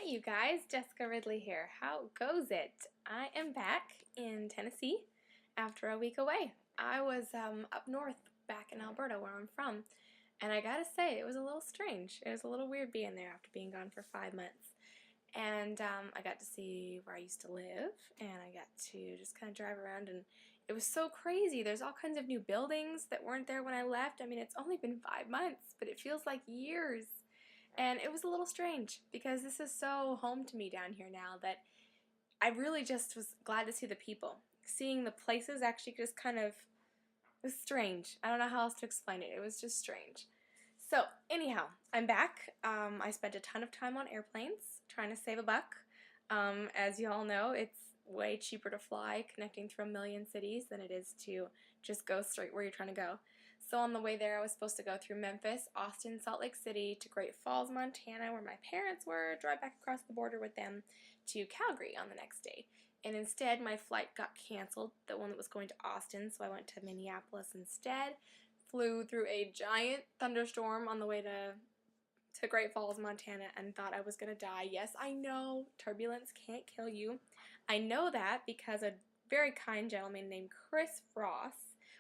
you guys, Jessica Ridley here. How goes it? I am back in Tennessee after a week away. I was up north back in Alberta where I'm from, and I gotta say it was a little strange. It was a little weird being there after being gone for 5 months. And I got to see where I used to live, and I got to just kind of drive around, and it was so crazy. There's all kinds of new buildings that weren't there when I left. I mean, it's only been 5 months, but it feels like years. And it was a little strange because this is so home to me down here now that I really just was glad to see the people. Seeing the places actually just kind of was strange. I don't know how else to explain it. It was just strange. So anyhow, I'm back. I spent a ton of time on airplanes trying to save a buck. As you all know, it's way cheaper to fly connecting through a million cities than it is to just go straight where you're trying to go. So on the way there, I was supposed to go through Memphis, Austin, Salt Lake City, to Great Falls, Montana, where my parents were, drive back across the border with them to Calgary on the next day. And instead, my flight got canceled, the one that was going to Austin, so I went to Minneapolis instead. Flew through a giant thunderstorm on the way to Great Falls, Montana, and thought I was going to die. Yes, I know, turbulence can't kill you. I know that because a very kind gentleman named Chris Ross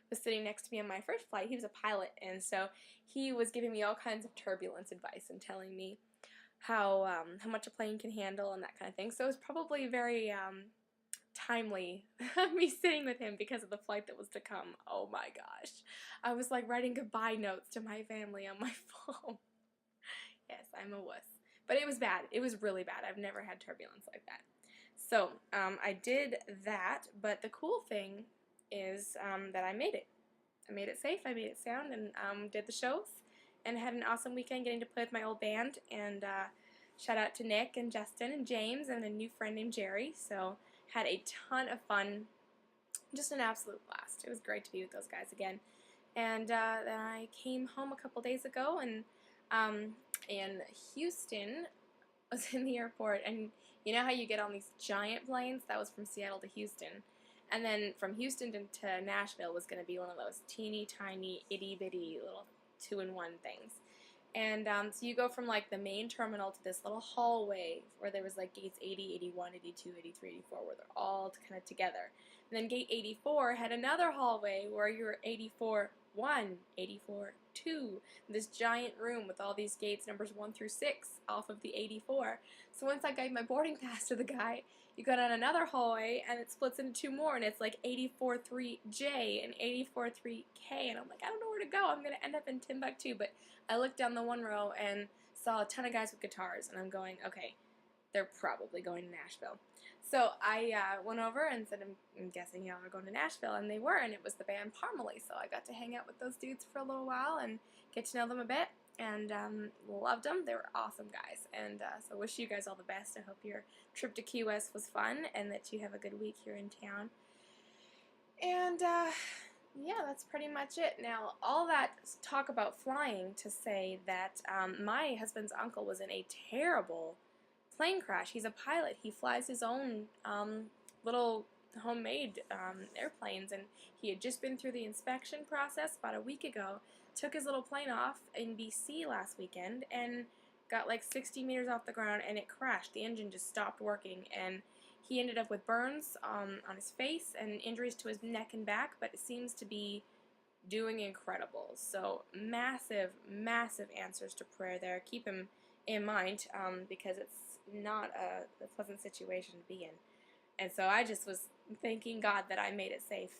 was sitting next to me on my first flight. He was a pilot, and so he was giving me all kinds of turbulence advice and telling me how much a plane can handle and that kind of thing. So it was probably very timely me sitting with him because of the flight that was to come. Oh my gosh. I was like writing goodbye notes to my family on my phone. Yes, I'm a wuss. But it was bad. It was really bad. I've never had turbulence like that. So I did that, but the cool thing is that I made it. I made it safe, I made it sound, and did the shows, and had an awesome weekend getting to play with my old band, and shout out to Nick and Justin and James and a new friend named Jerry. So had a ton of fun, just an absolute blast. It was great to be with those guys again. And then I came home a couple days ago, and in Houston, I was in the airport, and you know how you get on these giant planes? That was from Seattle to Houston. And then from Houston to Nashville was going to be one of those teeny tiny itty bitty little 2-in-1 things. And so you go from like the main terminal to this little hallway where there was like gates 80, 81, 82, 83, 84 where they're all kind of together. And then gate 84 had another hallway where you're 84 1, 84 2, this giant room with all these gates numbers 1 through 6 off of the 84. So once I gave my boarding pass to the guy, you go down another hallway and it splits into 2 more, and it's like 84-3J and 84-3K, and I'm like, I don't know where to go. I'm going to end up in Timbuktu. But I looked down the one row and saw a ton of guys with guitars, and I'm going, okay, they're probably going to Nashville. So I went over and said, I'm guessing y'all are going to Nashville, and they were, and it was the band Parmalee. So I got to hang out with those dudes for a little while and get to know them a bit, and loved them. They were awesome guys, and so wish you guys all the best. I hope your trip to Key West was fun and that you have a good week here in town. And yeah, that's pretty much it. Now, all that talk about flying to say that my husband's uncle was in a terrible plane crash. He's a pilot. He flies his own little homemade airplanes, and he had just been through the inspection process about a week ago, took his little plane off in BC last weekend, and got like 60 meters off the ground, and it crashed. The engine just stopped working, and he ended up with burns on his face and injuries to his neck and back, but it seems to be doing incredible. So massive, massive answers to prayer there. Keep him in mind because it's not a pleasant situation to be in. And so I just was thanking God that I made it safe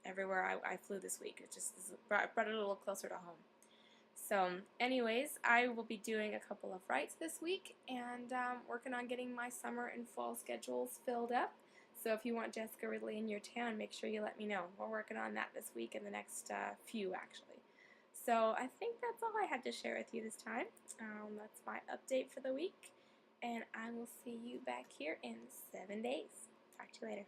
everywhere I flew this week. It just brought it a little closer to home. So anyways, I will be doing a couple of writes this week, and working on getting my summer and fall schedules filled up. So if you want Jessica Ridley in your town, make sure you let me know. We're working on that this week and the next few, actually. So I think that's all I had to share with you this time. That's my update for the week, and I will see you back here in 7 days. Talk to you later.